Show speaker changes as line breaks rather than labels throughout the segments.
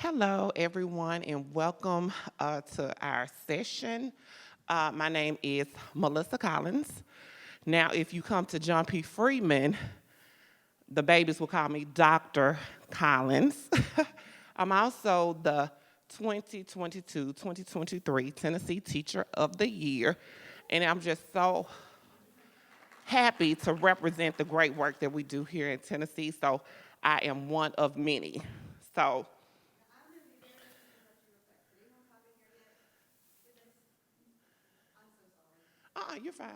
Hello, everyone, and welcome to our session. My name is Melissa Collins. Now, if you come to John P. Freeman, the babies will call me Dr. Collins. I'm also the 2022-2023 Tennessee Teacher of the Year, and I'm just so happy to represent the great work that we do here in Tennessee. So I am one of many. So. You're fine. Okay.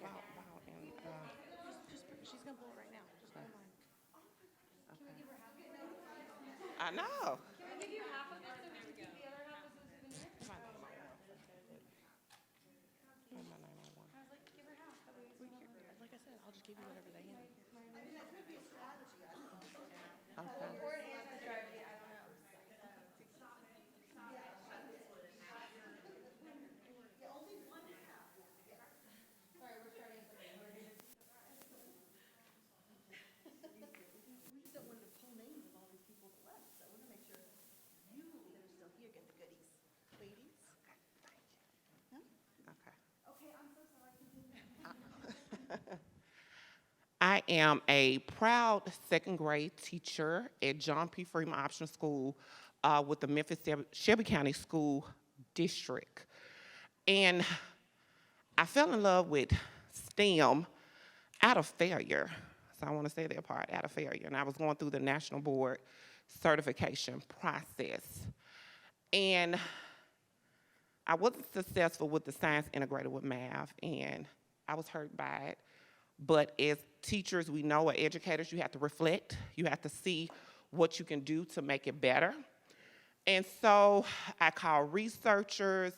Wow, and
She's gonna pull it right now. Just hold on.
I know.
Can we give you half of this so we can keep the other half as a souvenir?
Find my name on one.
I was like, give her half. That way it's not over. Like I said, I'll just give you whatever they hand.
Okay.
We just don't want to pull names of all these people that left, so I want to make sure you that are still here get the goodies. Ladies? No?
Okay.
Okay, I'm so sorry.
I am a proud second grade teacher at John P. Freeman Optional School with the Memphis Shelby County School District. And I fell in love with STEM out of failure. So I want to say that part, out of failure. And I was going through the National Board certification process. And I wasn't successful with the science integrated with math, and I was hurt by it. But as teachers, we know, or educators, you have to reflect. You have to see what you can do to make it better. And so I called researchers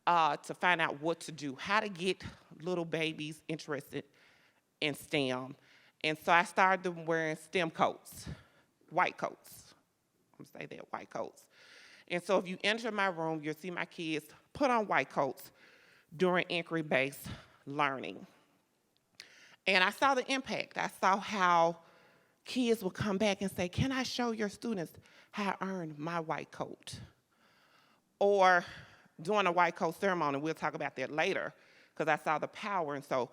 to find out what to do, how to get little babies interested in STEM. And so I started them wearing STEM coats, white coats. I'm gonna say that, white coats. And so if you enter my room, you'll see my kids put on white coats during inquiry-based learning. And I saw the impact. I saw how kids would come back and say, can I show your students how I earned my white coat? Or during a white coat ceremony, we'll talk about that later, because I saw the power. And so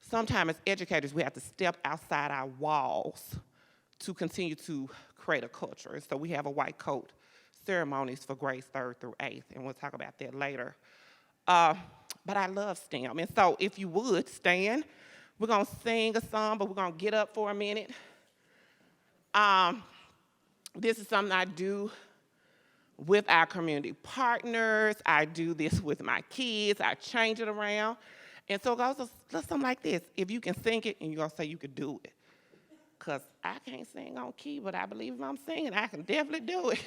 sometimes as educators, we have to step outside our walls to continue to create a culture. And so we have a white coat ceremonies for grades 3rd through 8th, and we'll talk about that later. But I love STEM. And so if you would stand, we're gonna sing a song, but we're gonna get up for a minute. This is something I do with our community partners. I do this with my kids. I change it around. And so it goes something like this. If you can sing it, and you're gonna say you could do it. Because I can't sing on key, but I believe if I'm singing, I can definitely do it.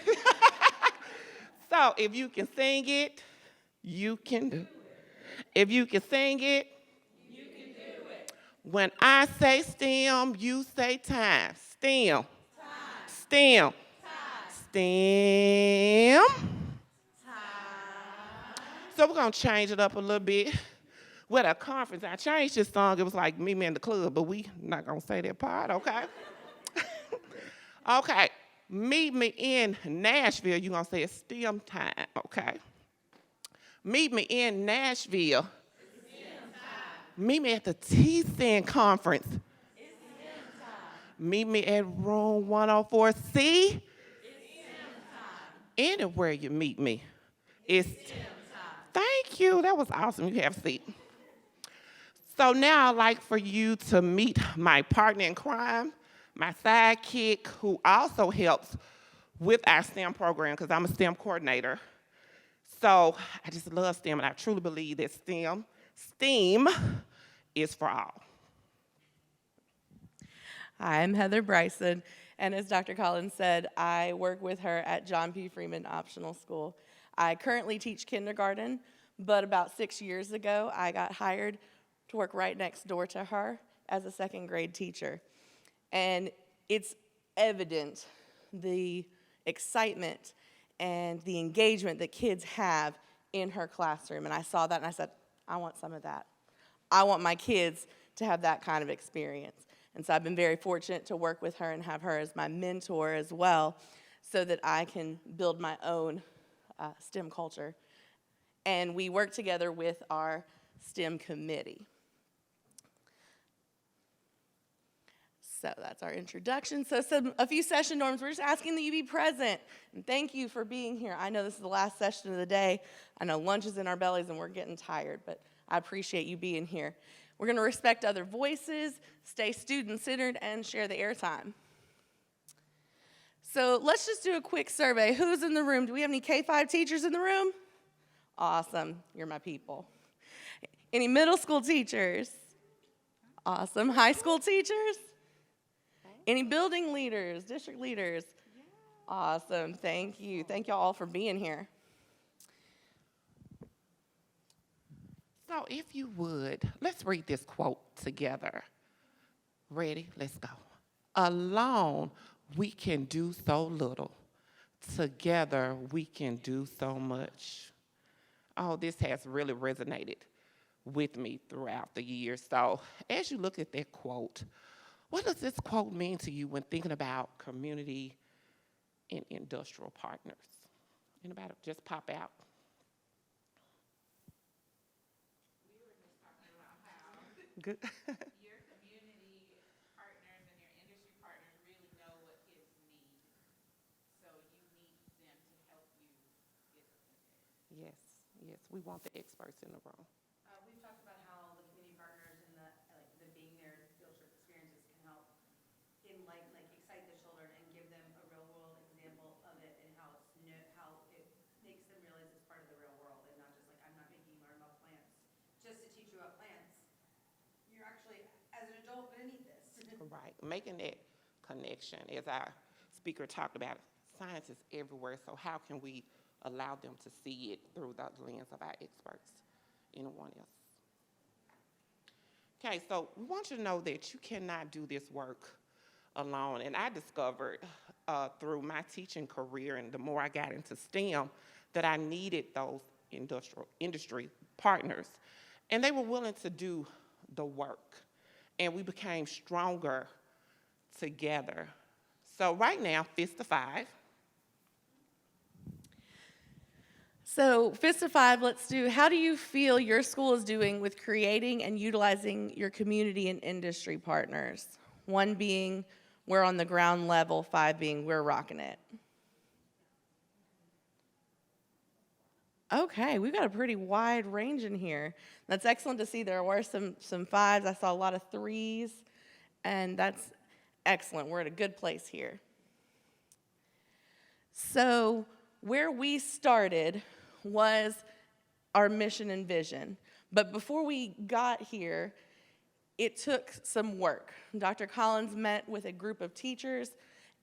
So if you can sing it, you can do it. If you can sing it, you can do it. When I say STEM, you say time. STEM. Time. STEM. Time. STEM. Time. So we're going to change it up a little bit. With a conference, I changed this song. It was like Meet Me in the Club, but we not going to say that part, okay? Okay. Meet me in Nashville. You're going to say it's STEM time, okay? Meet me in Nashville. It's STEM time. Meet me at the TCN conference. It's STEM time. Meet me at room 104C. It's STEM time. Anywhere you meet me, it's STEM time. Thank you. That was awesome. You have a seat. So now I'd like for you to meet my partner in crime, my sidekick, who also helps with our STEM program, because I'm a STEM coordinator. So I just love STEM, and I truly believe that STEAM is for all.
Hi, I'm Heather Bryson, and as Dr. Collins said, I work with her at John P. Freeman Optional School. I currently teach kindergarten, but about 6 years ago, I got hired to work right next door to her as a second grade teacher. And it's evident the excitement and the engagement that kids have in her classroom. And I saw that and I said, I want some of that. I want my kids to have that kind of experience. And so I've been very fortunate to work with her and have her as my mentor as well, so that I can build my own STEM culture. And we work together with our STEM committee. So that's our introduction. So a few session norms. We're just asking that you be present. And thank you for being here. I know this is the last session of the day. I know lunch is in our bellies and we're getting tired, but I appreciate you being here. We're going to respect other voices, stay student-centered, and share the airtime. So let's just do a quick survey. Who's in the room? Do we have any K-5 teachers in the room? Awesome. You're my people. Any middle school teachers? Awesome. High school teachers? Any building leaders, district leaders? Awesome. Thank you. Thank y'all all for being here.
So if you would, let's read this quote together. Ready? Let's go. Alone, we can do so little. Together, we can do so much. Oh, this has really resonated with me throughout the years. So as you look at that quote, what does this quote mean to you when thinking about community and industrial partners? Anybody just pop out? Good.
Your community partners and your industry partners really know what kids need. So you need them to help you get them there.
Yes, yes, we want the experts in the room.
We've talked about how the community partners and the being there field trip experiences can help excite the children and give them a real world example of it and how it makes them realize it's part of the real world and not just like, I'm not making you learn about plants just to teach you about plants. You're actually, as an adult, gonna need this.
Right, making that connection, as our speaker talked about, science is everywhere, so how can we allow them to see it through the lens of our experts? Anyone else? Okay, so we want you to know that you cannot do this work alone, and I discovered through my teaching career and the more I got into STEM that I needed those industry partners, and they were willing to do the work, and we became stronger together. So right now, Fist of 5.
So Fist of 5, let's do, how do you feel your school is doing with creating and utilizing your community and industry partners? 1 being, we're on the ground level, 5 being, we're rocking it. Okay, we've got a pretty wide range in here. That's excellent to see. There were some 5s. I saw a lot of 3s, and that's excellent. We're at a good place here. So where we started was our mission and vision. But before we got here, it took some work. Dr. Collins met with a group of teachers,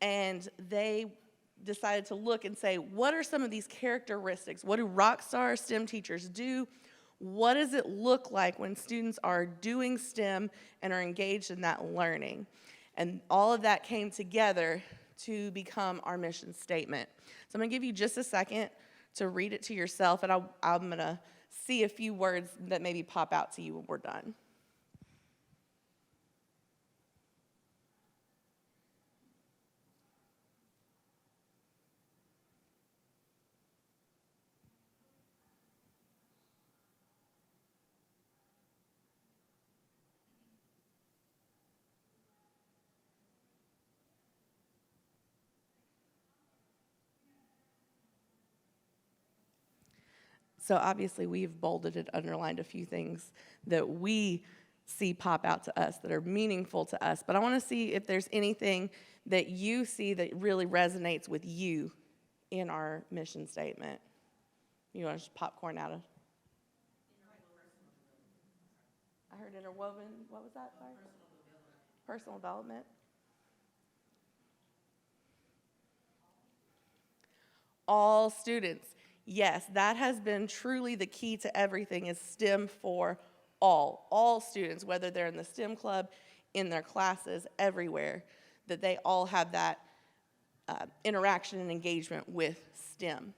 and they decided to look and say, what are some of these characteristics? What do rock star STEM teachers do? What does it look like when students are doing STEM and are engaged in that learning? And all of that came together to become our mission statement. So I'm going to give you just a second to read it to yourself, and I'm going to see a few words that maybe pop out to you when we're done. So obviously we've bolded and underlined a few things that we see pop out to us that are meaningful to us. But I want to see if there's anything that you see that really resonates with you in our mission statement. You want to just popcorn out of? I heard interwoven. What was that? Sorry? Personal development. All students. Yes, that has been truly the key to everything is STEM for all students, whether they're in the STEM club, in their classes everywhere, that they all have that interaction and engagement with STEM.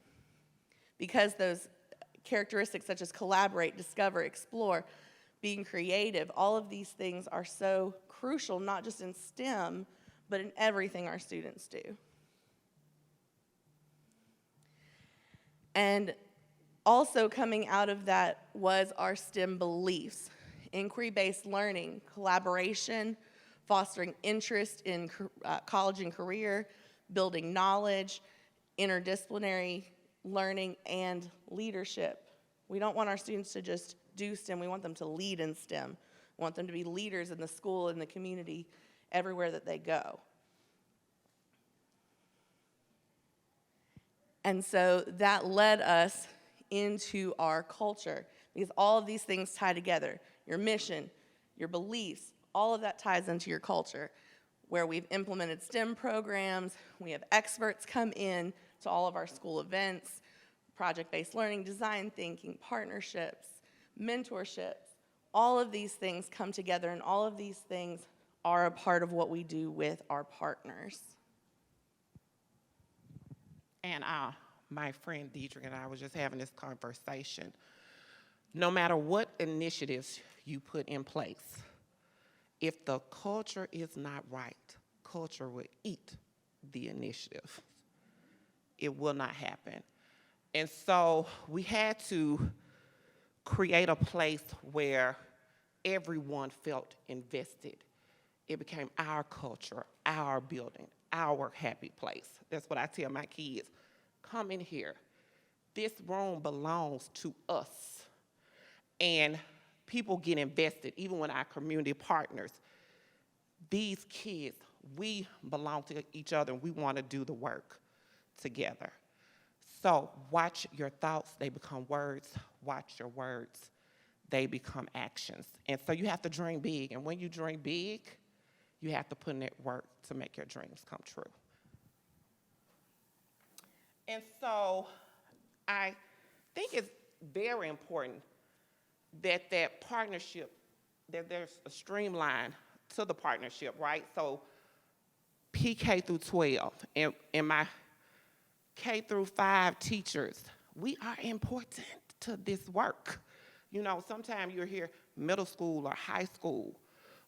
Because those characteristics such as collaborate, discover, explore, being creative, all of these things are so crucial, not just in STEM, but in everything our students do. And also coming out of that was our STEM beliefs: inquiry-based learning, collaboration, fostering interest in college and career, building knowledge, interdisciplinary learning, and leadership. We don't want our students to just do STEM, we want them to lead in STEM. We want them to be leaders in the school, in the community, everywhere that they go. And so that led us into our culture, because all of these things tie together. Your mission, your beliefs, all of that ties into your culture, where we've implemented STEM programs, we have experts come in to all of our school events, project-based learning, design thinking, partnerships, mentorships. All of these things come together, and all of these things are a part of what we do with our partners.
And my friend Deidre and I was just having this conversation. No matter what initiatives you put in place, if the culture is not right, culture will eat the initiative. It will not happen. And so we had to create a place where everyone felt invested. It became our culture, our building, our happy place. That's what I tell my kids. Come in here. This room belongs to us. And people get invested, even with our community partners. These kids, we belong to each other, and we want to do the work together. So watch your thoughts, they become words. Watch your words, they become actions. And so you have to dream big. And when you dream big, you have to put in that work to make your dreams come true. And so I think it's very important that that partnership, that there's a streamline to the partnership, right? So PK through 12, and my K through 5 teachers, we are important to this work. You know, sometimes you're here middle school or high school.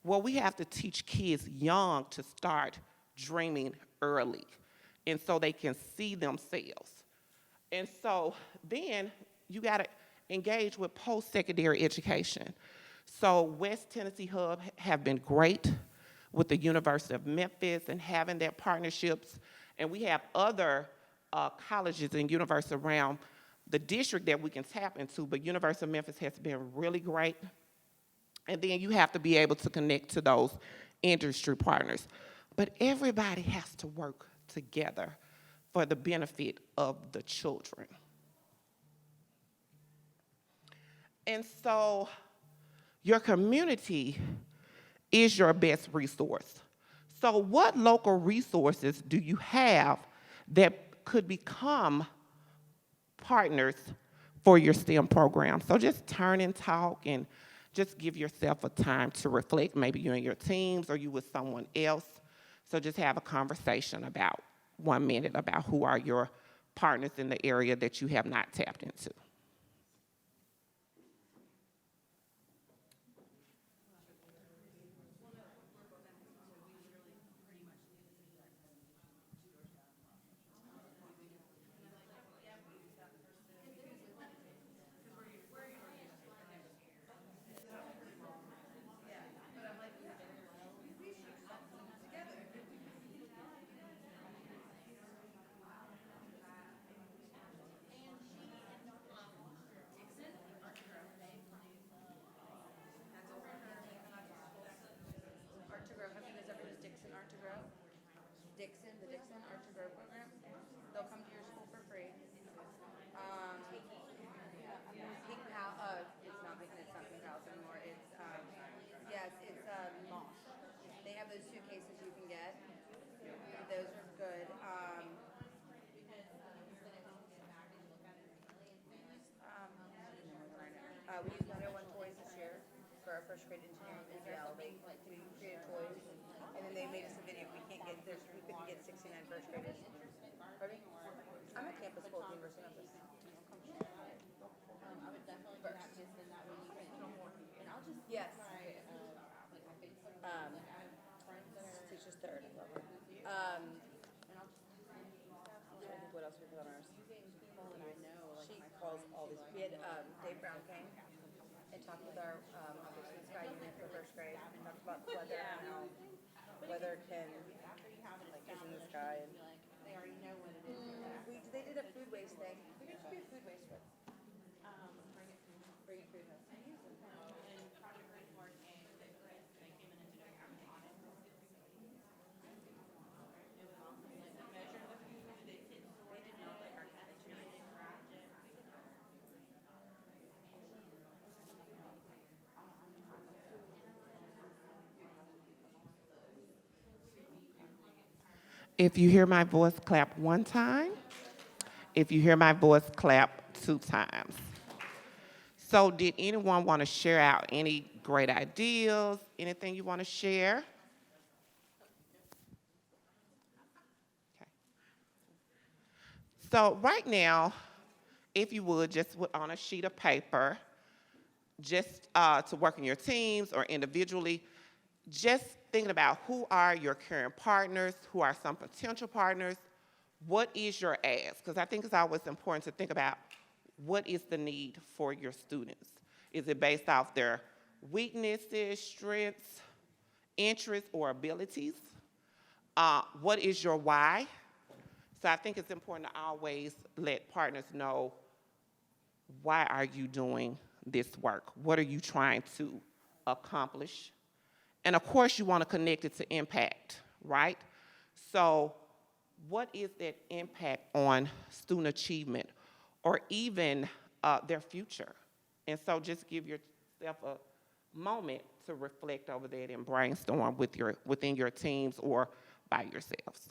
Well, we have to teach kids young to start dreaming early, and so they can see themselves. And so then you got to engage with post-secondary education. So West Tennessee Hub have been great with the University of Memphis and having their partnerships. And we have other colleges and universities around the district that we can tap into, but University of Memphis has been really great. And then you have to be able to connect to those industry partners. But everybody has to work together for the benefit of the children. And so your community is your best resource. So what local resources do you have that could become partners for your STEM program? So just turn and talk and just give yourself a time to reflect. Maybe you and your teams or you with someone else. So just have a conversation about 1 minute about who are your partners in the area that you have not tapped into.
Art to Grow, have you guys ever used Dixon Art to Grow? The Dixon Art to Grow program? They'll come to your school for free. Pink Pal, it's not Pink Pals anymore, it's, yes, it's, Moss. They have those suitcases you can get, those are good, we use 101 toys this year for our first grade engineering PBL. We created toys is third. I love her. I think what else we put on ours? She calls all these. We had Dave Brown came and talked with our objects in the sky unit for first grade and talked about weather and how weather can like is in the sky and they already know what it is. They did a food waste thing. We should be a food waste one. Bring food home.
If you hear my voice, clap one time. If you hear my voice, clap 2 times. So did anyone want to share out any great ideas, anything you want to share? Okay. So right now, if you would, just on a sheet of paper, just to work in your teams or individually, just thinking about who are your current partners, who are some potential partners, what is your ask? Because I think it's always important to think about what is the need for your students. Is it based off their weaknesses, strengths, interests, or abilities? What is your why? So I think it's important to always let partners know, why are you doing this work? What are you trying to accomplish? And of course, you want to connect it to impact, right? So what is that impact on student achievement or even their future? And so just give yourself a moment to reflect over that and brainstorm within your teams or by yourselves.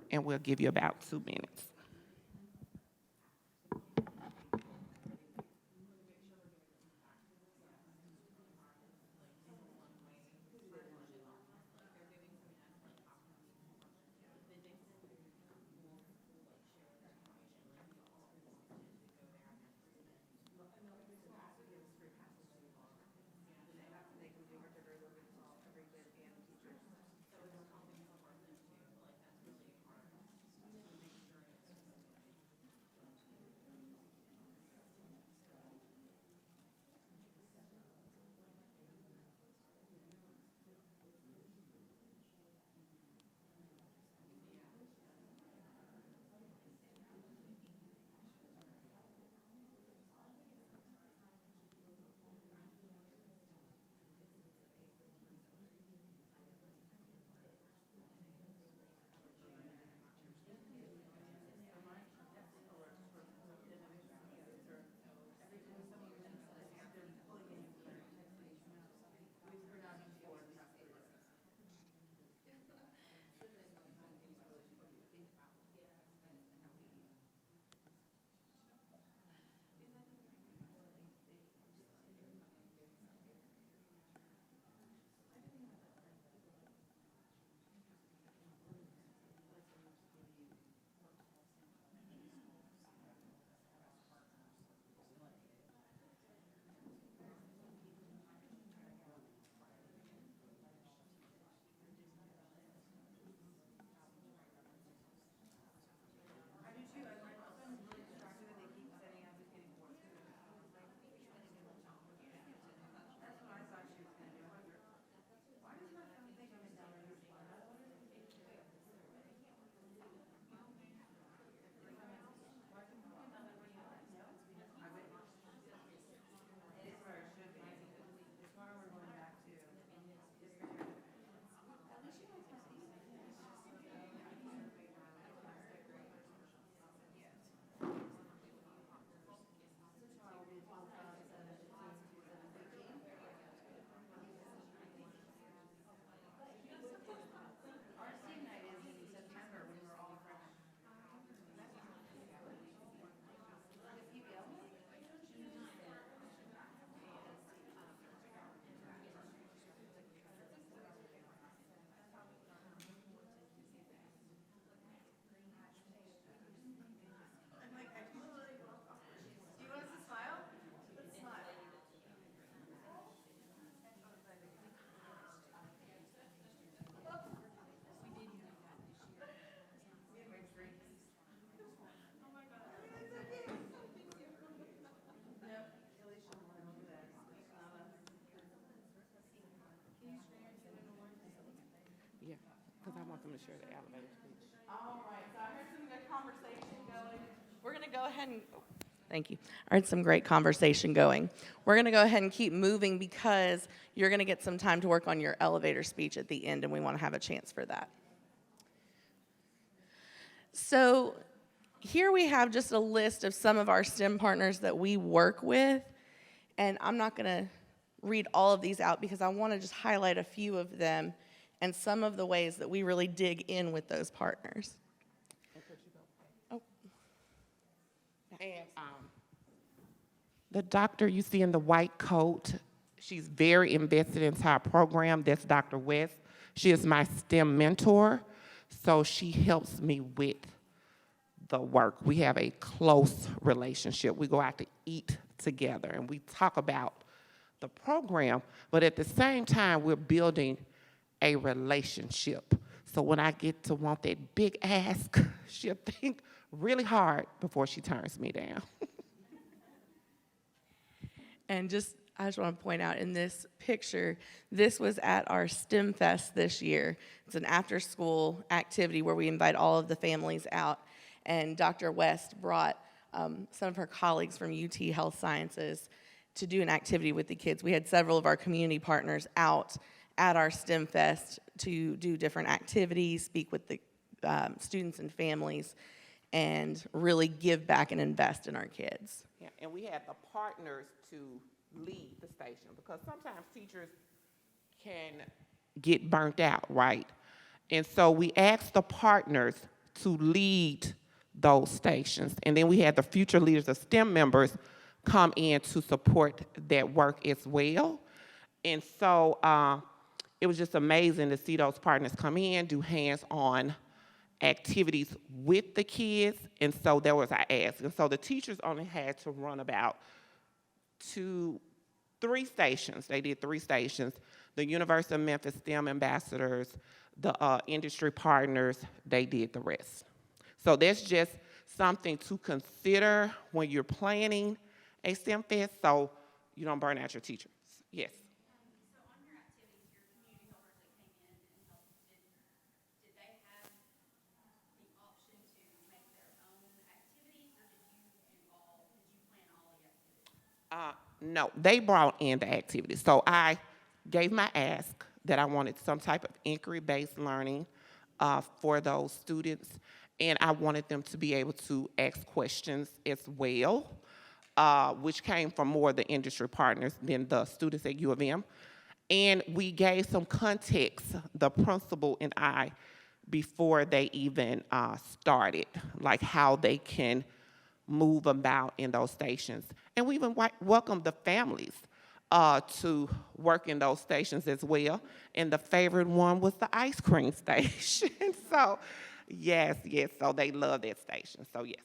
And we'll give you about 2 minutes. to share the elevator speech.
All right, so I heard some good conversation going. We're going to go ahead and, thank you. I heard some great conversation going. We're going to go ahead and keep moving because you're going to get some time to work on your elevator speech at the end, and we want to have a chance for that. So here we have just a list of some of our STEM partners that we work with, and I'm not going to read all of these out because I want to just highlight a few of them and some of the ways that we really dig in with those partners. Oh.
And the doctor you see in the white coat, she's very invested into our program. That's Dr. West. She is my STEM mentor, so she helps me with the work. We have a close relationship. We go out to eat together, and we talk about the program, but at the same time, we're building a relationship. So when I get to want that big ask, she'll think really hard before she turns me down.
And I just want to point out in this picture, this was at our STEM Fest this year. It's an after-school activity where we invite all of the families out. And Dr. West brought some of her colleagues from UT Health Sciences to do an activity with the kids. We had several of our community partners out at our STEM Fest to do different activities, speak with the students and families, and really give back and invest in our kids.
Yeah, and we had the partners to lead the station because sometimes teachers can get burnt out, right? And so we asked the partners to lead those stations. And then we had the future leaders of STEM members come in to support that work as well. And so it was just amazing to see those partners come in, do hands-on activities with the kids. And so there was our ask. And so the teachers only had to run about 3 stations. They did 3 stations. The University of Memphis STEM ambassadors, the industry partners, they did the rest. So that's just something to consider when you're planning a STEM Fest so you don't burn out your teachers. Yes.
So on your activities, your community helpers that came in and helped, did they have the option to make their own activities, or did you plan all the activities?
No, they brought in the activities. So I gave my ask that I wanted some type of inquiry-based learning for those students, and I wanted them to be able to ask questions as well, which came from more of the industry partners than the students at U of M. And we gave some context, the principal and I, before they even started, like how they can move about in those stations. And we even welcomed the families to work in those stations as well. And the favorite one was the ice cream station. So, yes, so they love that station, so yes.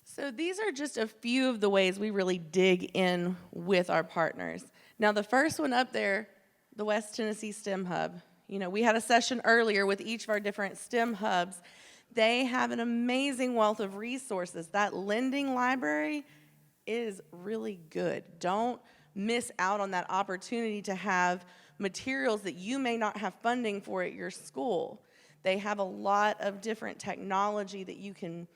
So these are just a few of the ways we really dig in with our partners. Now, the first one up there, the West Tennessee STEM Hub. You know, we had a session earlier with each of our different STEM hubs. They have an amazing wealth of resources. That lending library is really good. Don't miss out on that opportunity to have materials that you may not have funding for at your school. They have a lot of different technology that you can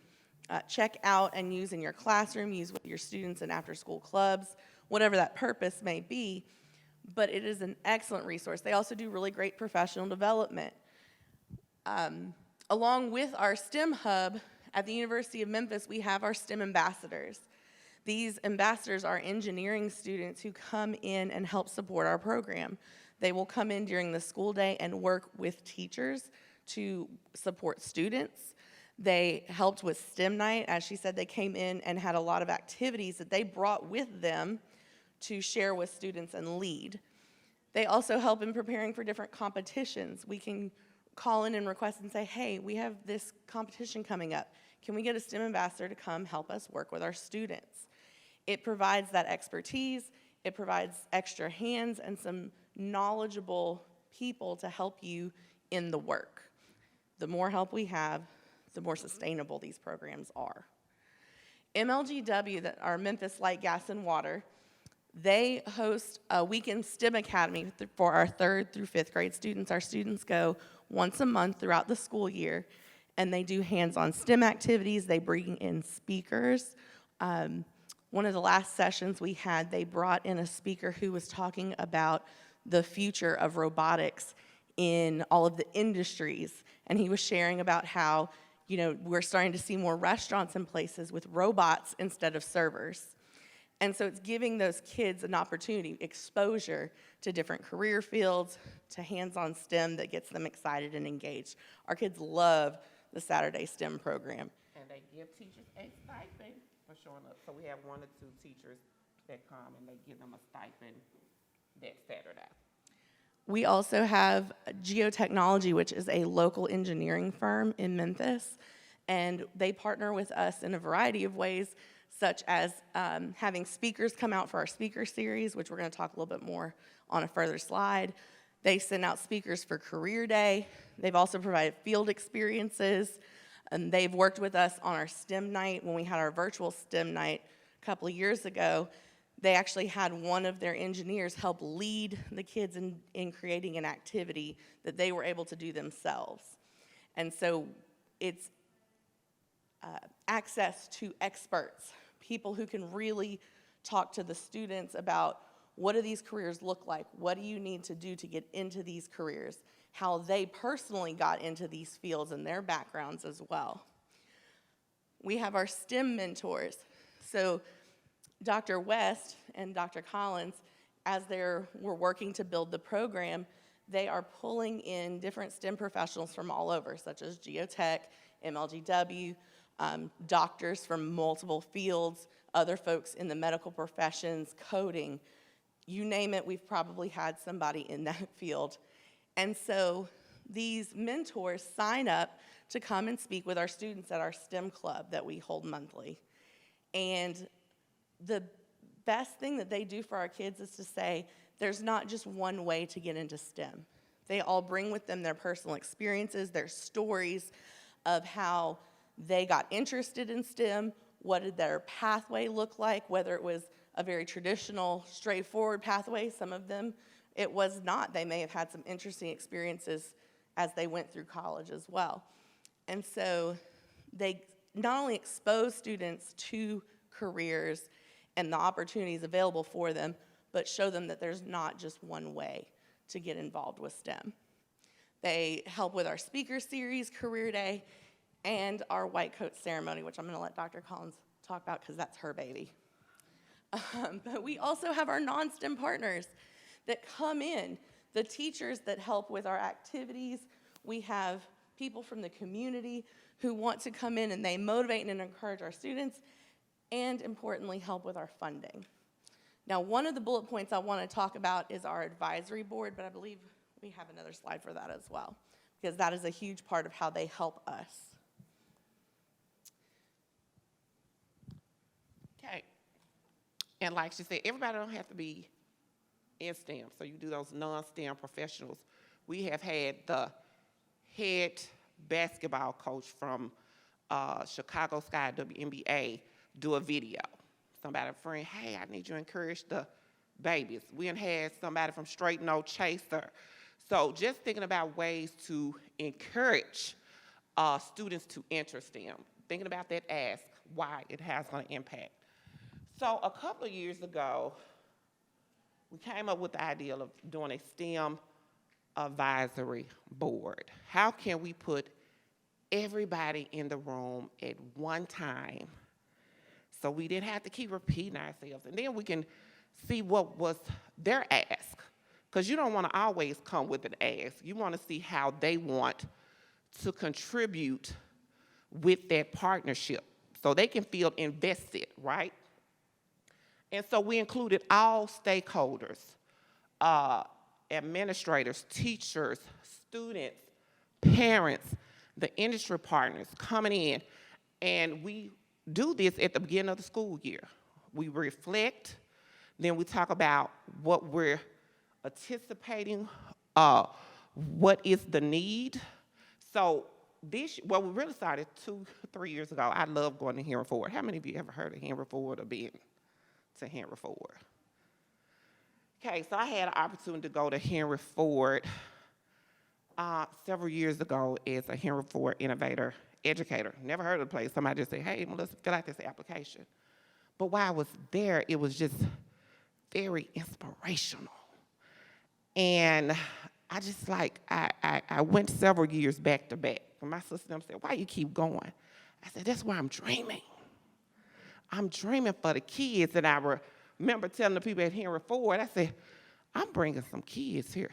check out and use in your classroom, use with your students in after-school clubs, whatever that purpose may be. But it is an excellent resource. They also do really great professional development. Along with our STEM hub at the University of Memphis, we have our STEM ambassadors. These ambassadors are engineering students who come in and help support our program. They will come in during the school day and work with teachers to support students. They helped with STEM night. As she said, they came in and had a lot of activities that they brought with them to share with students and lead. They also help in preparing for different competitions. We can call in and request and say, hey, we have this competition coming up. Can we get a STEM ambassador to come help us work with our students? It provides that expertise. It provides extra hands and some knowledgeable people to help you in the work. The more help we have, the more sustainable these programs are. MLGW, that are Memphis Light, Gas, and Water, They host a weekend STEM academy for our 3rd through 5th grade students. Our students go once a month throughout the school year, and they do hands-on STEM activities. They bring in speakers. One of the last sessions we had, they brought in a speaker who was talking about the future of robotics in all of the industries, and he was sharing about how, you know, we're starting to see more restaurants and places with robots instead of servers. And so it's giving those kids an opportunity, exposure to different career fields, to hands-on STEM that gets them excited and engaged. Our kids love the Saturday STEM program.
And they give teachers a stipend for showing up. So we have 1 or 2 teachers that come and they give them a stipend that Saturday.
We also have Geotechnology, which is a local engineering firm in Memphis, and they partner with us in a variety of ways, such as having speakers come out for our speaker series, which we're going to talk a little bit more on a further slide. They send out speakers for Career Day. They've also provided field experiences, and they've worked with us on our STEM night. When we had our virtual STEM night a couple of years ago, they actually had one of their engineers help lead the kids in creating an activity that they were able to do themselves. And so it's access to experts, people who can really talk to the students about what do these careers look like, what do you need to do to get into these careers, how they personally got into these fields and their backgrounds as well. We have our STEM mentors. So Dr. West and Dr. Collins, as we're working to build the program, they are pulling in different STEM professionals from all over, such as geotech, MLGW, doctors from multiple fields, other folks in the medical professions, coding, you name it, we've probably had somebody in that field. And so these mentors sign up to come and speak with our students at our STEM club that we hold monthly. And the best thing that they do for our kids is to say, there's not just one way to get into STEM. They all bring with them their personal experiences, their stories of how they got interested in STEM, what did their pathway look like, whether it was a very traditional, straightforward pathway. Some of them, it was not. They may have had some interesting experiences as they went through college as well. And so they not only expose students to careers and the opportunities available for them, but show them that there's not just one way to get involved with STEM. They help with our speaker series, Career Day, and our white coat ceremony, which I'm going to let Dr. Collins talk about because that's her baby. But we also have our non-STEM partners that come in, the teachers that help with our activities. We have people from the community who want to come in and they motivate and encourage our students, and importantly, help with our funding. Now, one of the bullet points I want to talk about is our advisory board, but I believe we have another slide for that as well, because that is a huge part of how they help us.
Okay. And like she said, everybody don't have to be in STEM, so you do those non-STEM professionals. We have had the head basketball coach from Chicago Sky WNBA do a video. Somebody, a friend, hey, I need you to encourage the babies. We had somebody from Straight No Chaser. So just thinking about ways to encourage students to enter STEM, thinking about that ask, why it has an impact. So a couple of years ago, we came up with the idea of doing a STEM advisory board. How can we put everybody in the room at one time so we didn't have to keep repeating ourselves? And then we can see what was their ask. Because you don't want to always come with an ask. You want to see how they want to contribute with that partnership so they can feel invested, right? And so we included all stakeholders, administrators, teachers, students, parents, the industry partners coming in. And we do this at the beginning of the school year. We reflect, then we talk about what we're anticipating, what is the need. So we really started 2-3 years ago. I love going to Henry Ford. How many of you ever heard of Henry Ford or been to Henry Ford? Okay, so I had an opportunity to go to Henry Ford several years ago as a Henry Ford innovator educator. Never heard of the place. Somebody just said, hey, Melissa, fill out this application. But while I was there, it was just very inspirational. And I just like, I went several years back to back. And my sister and them said, why you keep going? I said, that's why I'm dreaming. I'm dreaming for the kids. And I remember telling the people at Henry Ford, I said, I'm bringing some kids here.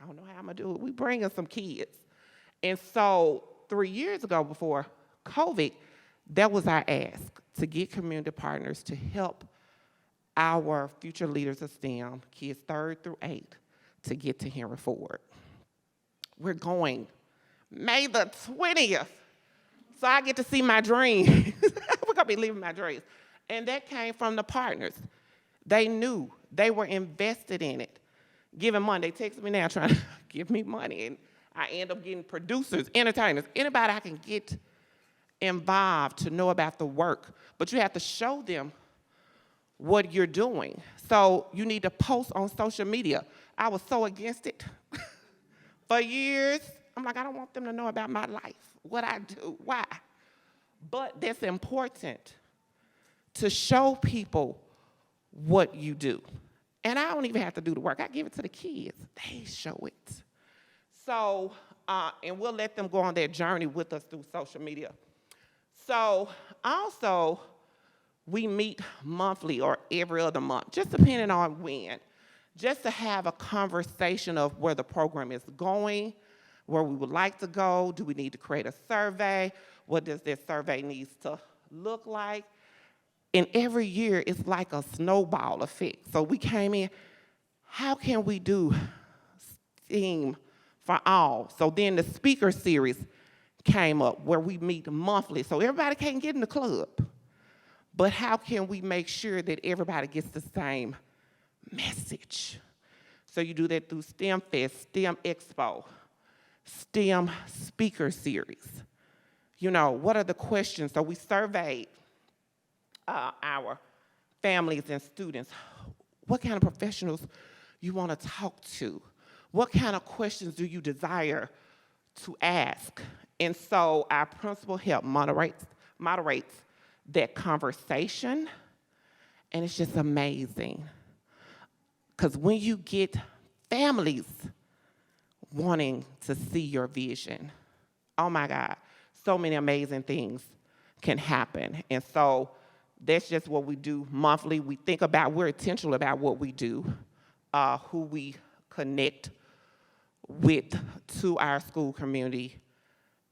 I don't know how I'm going to do it. We bringing some kids. And so 3 years ago before COVID, that was our ask, to get community partners to help our future leaders of STEM, kids 3rd through 8th, to get to Henry Ford. We're going May the 20th. So I get to see my dream. We're gonna be living my dreams. And that came from the partners. They knew, they were invested in it, giving money. They text me now trying to give me money. And I end up getting producers, entertainers, anybody I can get involved to know about the work. But you have to show them what you're doing. So you need to post on social media. I was so against it for years. I'm like, I don't want them to know about my life, what I do, why. But that's important to show people what you do. And I don't even have to do the work. I give it to the kids. They show it. So, and we'll let them go on their journey with us through social media. So also, we meet monthly or every other month, just depending on when, just to have a conversation of where the program is going, where we would like to go. Do we need to create a survey? What does that survey need to look like? And every year, it's like a snowball effect. So we came in, how can we do STEAM for all? So then the speaker series came up where we meet monthly. So everybody can't get in the club. But how can we make sure that everybody gets the same message? So you do that through STEM Fest, STEM Expo, STEM Speaker Series. You know, what are the questions? So we surveyed our families and students. What kind of professionals you want to talk to? What kind of questions do you desire to ask? And so our principal helped moderates that conversation, and it's just amazing. Because when you get families wanting to see your vision, oh my God, so many amazing things can happen. And so that's just what we do monthly. We think about, we're intentional about what we do, who we connect with to our school community,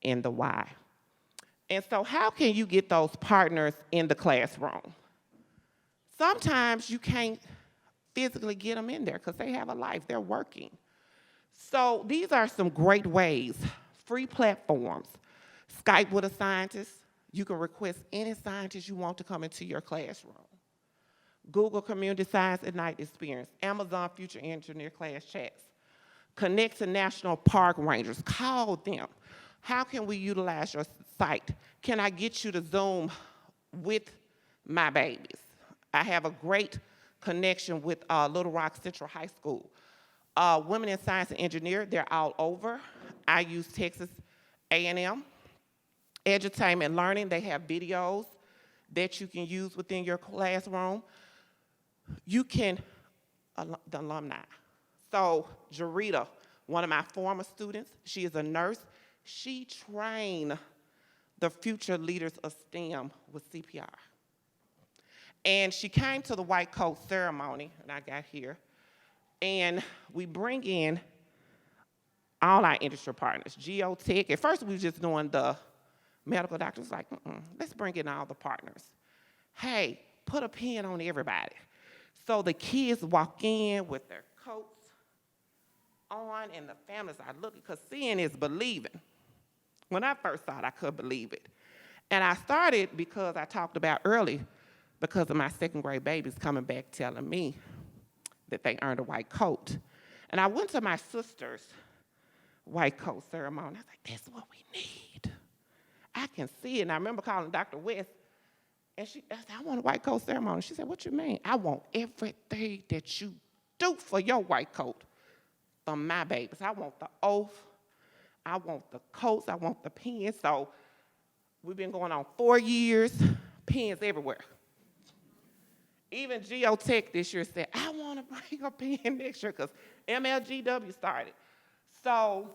and the why. And so how can you get those partners in the classroom? Sometimes you can't physically get them in there because they have a life, they're working. So these are some great ways, free platforms. Skype with a scientist. You can request any scientist you want to come into your classroom. Google Community Science at Night Experience. Amazon Future Engineer Class Chats. Connect to National Park Rangers. Call them. How can we utilize your site? Can I get you to Zoom with my babies? I have a great connection with Little Rock Central High School. Women in Science and Engineering, they're all over. I use Texas A&M. Edutainment Learning, they have videos that you can use within your classroom. You can, the alumni. So Jarita, one of my former students, she is a nurse. She trained the future leaders of STEM with CPR. And she came to the white coat ceremony, and I got here, and we bring in all our industry partners, Geotech. At first, we were just doing the medical doctors, like, let's bring in all the partners. Hey, put a pin on everybody. So the kids walk in with their coats on, and the families are looking, because seeing is believing. When I first saw it, I couldn't believe it. And I started because I talked about early, because of my second grade babies coming back telling me that they earned a white coat. And I went to my sister's white coat ceremony. I was like, that's what we need. I can see it. And I remember calling Dr. West, and I said, I want a white coat ceremony. She said, what you mean? I want everything that you stoop for your white coat for my babies. I want the oath. I want the coats. I want the pens. So we've been going on 4 years, pens everywhere. Even Geotech this year said, I want to bring a pen next year because MLGW started. So,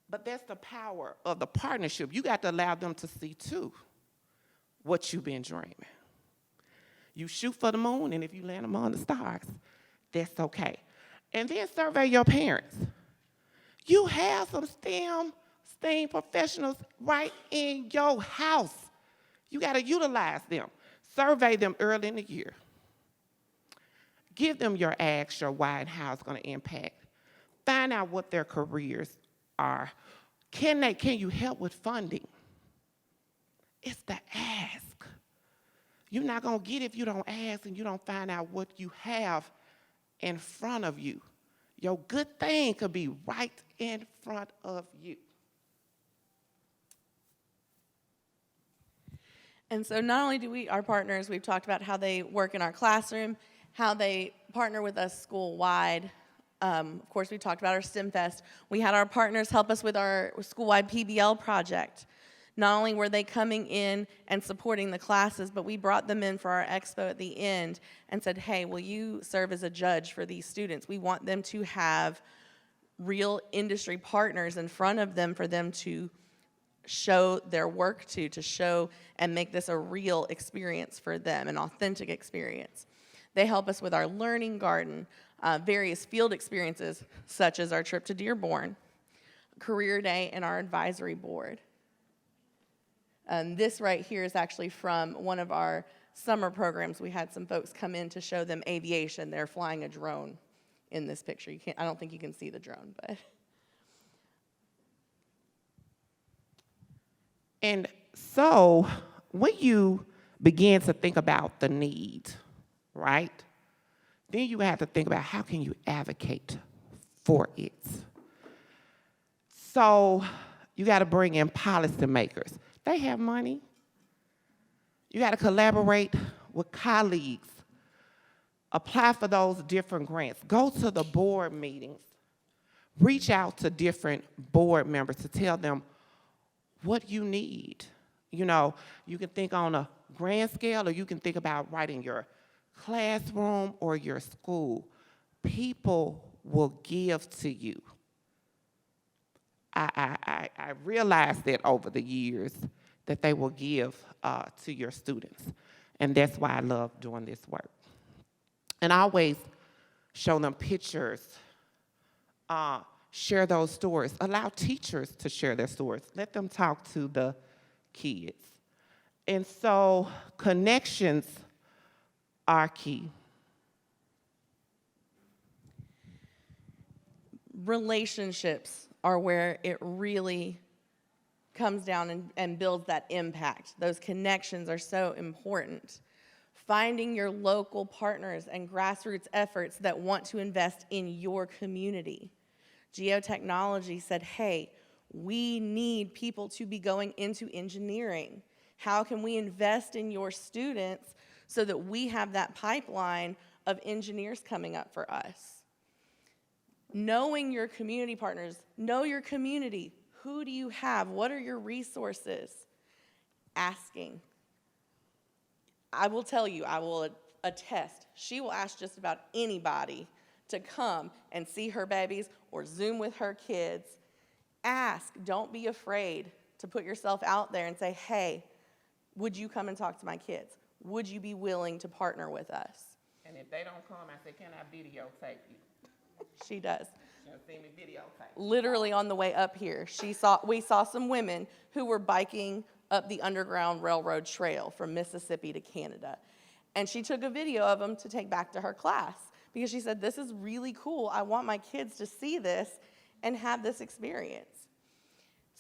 but that's the power of the partnership. You got to allow them to see, too, what you've been dreaming. You shoot for the moon, and if you land them on the stars, that's okay. And then survey your parents. You have some STEAM professionals right in your house. You got to utilize them. Survey them early in the year. Give them your ask, your why, and how it's going to impact. Find out what their careers are. Can you help with funding? It's the ask. You're not going to get it if you don't ask and you don't find out what you have in front of you. Your good thing could be right in front of you.
And so not only do our partners, we've talked about how they work in our classroom, how they partner with us school-wide. Of course, we talked about our STEM Fest. We had our partners help us with our school-wide PBL project. Not only were they coming in and supporting the classes, but we brought them in for our expo at the end and said, hey, will you serve as a judge for these students? We want them to have real industry partners in front of them for them to show their work to show and make this a real experience for them, an authentic experience. They help us with our learning garden, various field experiences, such as our trip to Dearborn, career day, and our advisory board. This right here is actually from one of our summer programs. We had some folks come in to show them aviation. They're flying a drone in this picture. I don't think you can see the drone, but.
And so when you begin to think about the need, right, then you have to think about how can you advocate for it. So you got to bring in policymakers. They have money. You got to collaborate with colleagues. Apply for those different grants. Go to the board meetings. Reach out to different board members to tell them what you need. You know, you can think on a grand scale, or you can think about right in your classroom or your school. People will give to you. I realized that over the years that they will give to your students. And that's why I love doing this work. And I always show them pictures, share those stories. Allow teachers to share their stories. Let them talk to the kids. And so connections are key.
Relationships are where it really comes down and builds that impact. Those connections are so important. Finding your local partners and grassroots efforts that want to invest in your community. Geotechnology said, hey, we need people to be going into engineering. How can we invest in your students so that we have that pipeline of engineers coming up for us? Knowing your community partners, know your community. Who do you have? What are your resources? Asking. I will tell you, I will attest, she will ask just about anybody to come and see her babies or Zoom with her kids. Ask, don't be afraid to put yourself out there and say, hey, would you come and talk to my kids? Would you be willing to partner with us?
And if they don't come, I say, can I videotape you?
She does.
She'll see me videotape.
Literally on the way up here, we saw some women who were biking up the Underground Railroad Trail from Mississippi to Canada. And she took a video of them to take back to her class because she said, this is really cool. I want my kids to see this and have this experience.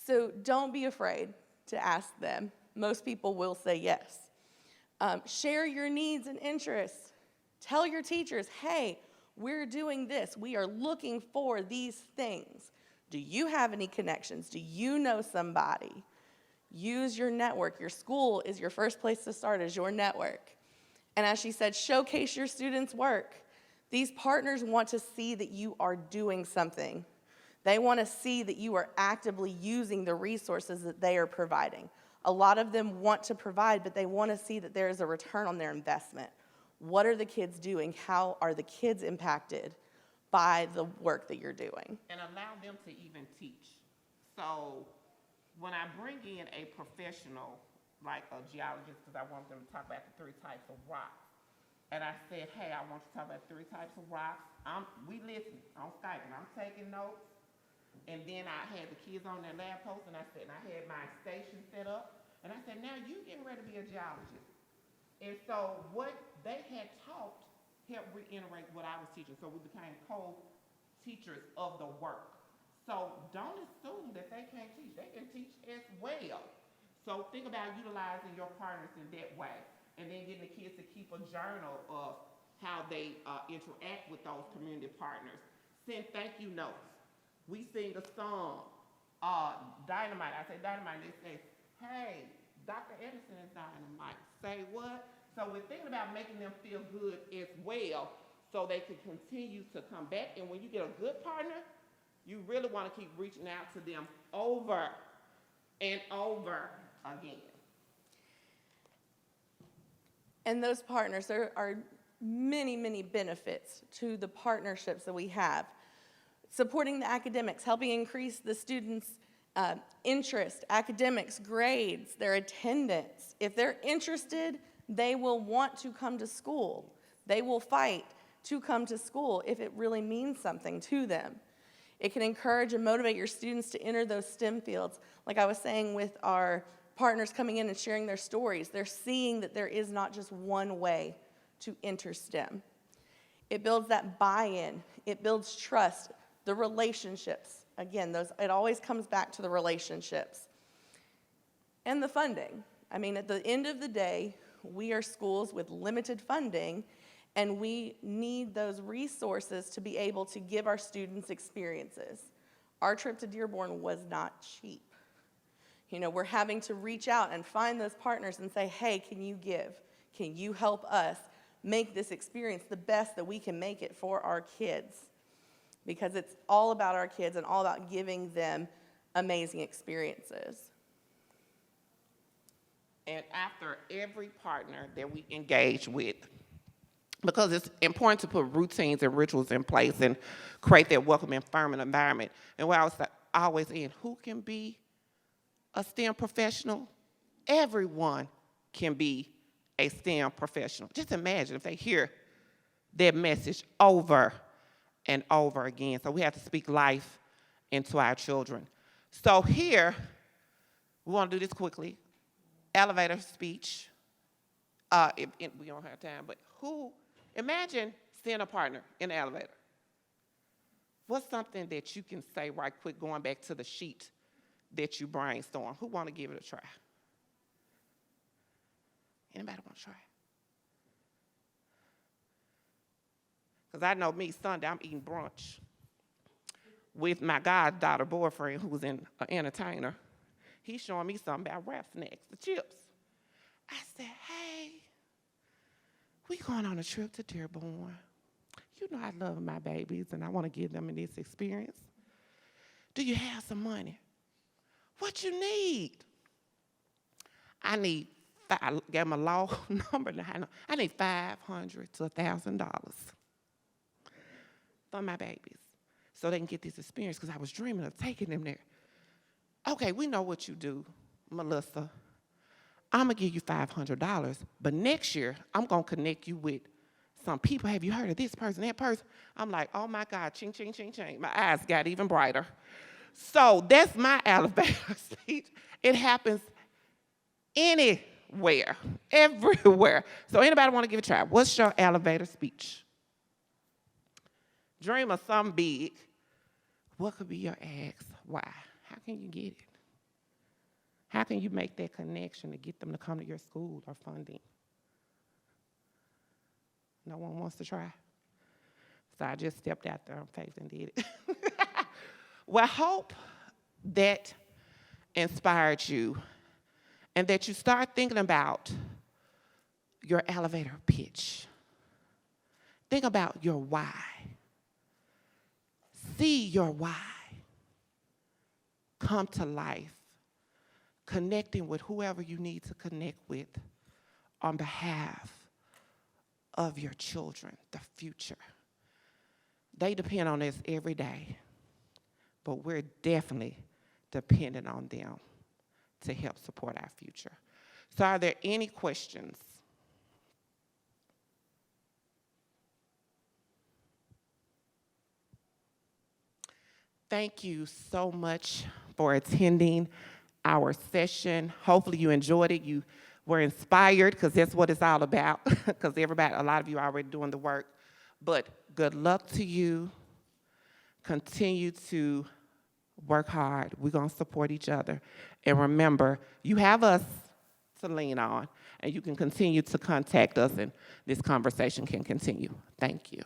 So don't be afraid to ask them. Most people will say yes. Share your needs and interests. Tell your teachers, hey, we're doing this. We are looking for these things. Do you have any connections? Do you know somebody? Use your network. Your school is your first place to start as your network. And as she said, showcase your students' work. These partners want to see that you are doing something. They want to see that you are actively using the resources that they are providing. A lot of them want to provide, but they want to see that there is a return on their investment. What are the kids doing? How are the kids impacted by the work that you're doing?
And allow them to even teach. So when I bring in a professional, like a geologist, because I want them to talk about the 3 types of rocks, and I said, hey, I want you to talk about 3 types of rocks. We listen on Skype, and I'm taking notes. And then I had the kids on their lab posts, and I had my station set up. And I said, now you getting ready to be a geologist. And so what they had taught helped reiterate what I was teaching. So we became co-teachers of the work. So don't assume that they can't teach. They can teach as well. So think about utilizing your partners in that way. And then getting the kids to keep a journal of how they interact with those community partners. Send thank you notes. We sing a song, Dynamite. I say Dynamite, they say, hey, Dr. Edison is Dynamite. Say what? So we're thinking about making them feel good as well so they can continue to come back. And when you get a good partner, you really want to keep reaching out to them over and over again.
And those partners, there are many, many benefits to the partnerships that we have. Supporting the academics, helping increase the students' interest, academics, grades, their attendance. If they're interested, they will want to come to school. They will fight to come to school if it really means something to them. It can encourage and motivate your students to enter those STEM fields. Like I was saying with our partners coming in and sharing their stories, they're seeing that there is not just one way to enter STEM. It builds that buy-in. It builds trust. The relationships, again, it always comes back to the relationships. And the funding. I mean, at the end of the day, we are schools with limited funding, and we need those resources to be able to give our students experiences. Our trip to Dearborn was not cheap. You know, we're having to reach out and find those partners and say, hey, can you give? Can you help us make this experience the best that we can make it for our kids? Because it's all about our kids and all about giving them amazing experiences.
And after every partner that we engage with, because it's important to put routines and rituals in place and create that welcoming, affirming environment. And what I was always saying, who can be a STEM professional? Everyone can be a STEM professional. Just imagine if they hear that message over and over again. So we have to speak life into our children. So here, we want to do this quickly. Elevator speech. We don't have time, but imagine seeing a partner in the elevator. What's something that you can say right quick, going back to the sheet that you brainstorm? Who want to give it a try? Anybody want to try? Because I know me, Sunday, I'm eating brunch with my goddaughter boyfriend, who's an entertainer. He's showing me something about wrap snacks, the chips. I said, hey, we going on a trip to Dearborn. You know I love my babies, and I want to give them this experience. Do you have some money? What you need? I need, I gave him a low number. I need $500 to $1,000 for my babies so they can get this experience, because I was dreaming of taking them there. Okay, we know what you do, Melissa. I'm going to give you $500, but next year, I'm going to connect you with some people. Have you heard of this person, that person? I'm like, oh, my God, ching, ching, ching, ching. My eyes got even brighter. So that's my elevator speech. It happens anywhere, everywhere. So anybody want to give it a try? What's your elevator speech? Dream of something big. What could be your ask? Why? How can you get it? How can you make that connection to get them to come to your school or funding? No one wants to try. So I just stepped out there on faith and did it. Well, I hope that inspired you and that you start thinking about your elevator pitch Think about your why. See your why come to life, connecting with whoever you need to connect with on behalf of your children, the future. They depend on us every day, but we're definitely dependent on them to help support our future. So are there any questions? Thank you so much for attending our session. Hopefully you enjoyed it. You were inspired, because that's what it's all about, because a lot of you are already doing the work. But good luck to you. Continue to work hard. We're going to support each other. And remember, you have us to lean on, and you can continue to contact us, and this conversation can continue. Thank you.